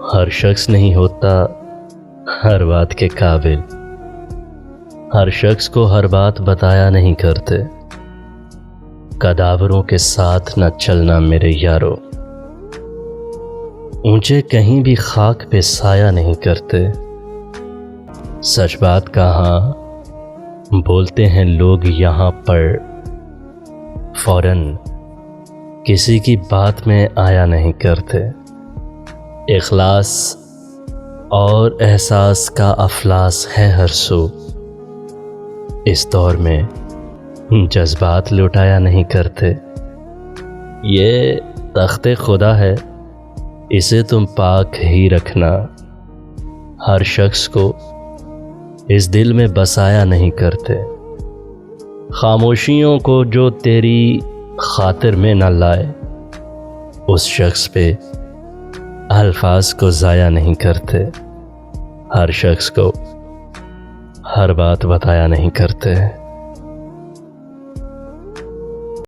ہر شخص نہیں ہوتا ہر بات کے قابل، ہر شخص کو ہر بات بتایا نہیں کرتے، قداوروں کے ساتھ نہ چلنا میرے یارو، اونچے کہیں بھی خاک پہ سایہ نہیں کرتے، سچ بات کہاں بولتے ہیں لوگ یہاں پر، فوراً کسی کی بات میں آیا نہیں کرتے، اخلاص اور احساس کا افلاس ہے ہر سو، اس دور میں جذبات لٹایا نہیں کرتے، یہ تخت خدا ہے اسے تم پاک ہی رکھنا، ہر شخص کو اس دل میں بسایا نہیں کرتے، خاموشیوں کو جو تیری خاطر میں نہ لائے، اس شخص پہ الفاظ کو ضائع نہیں کرتے، ہر شخص کو ہر بات بتایا نہیں کرتے۔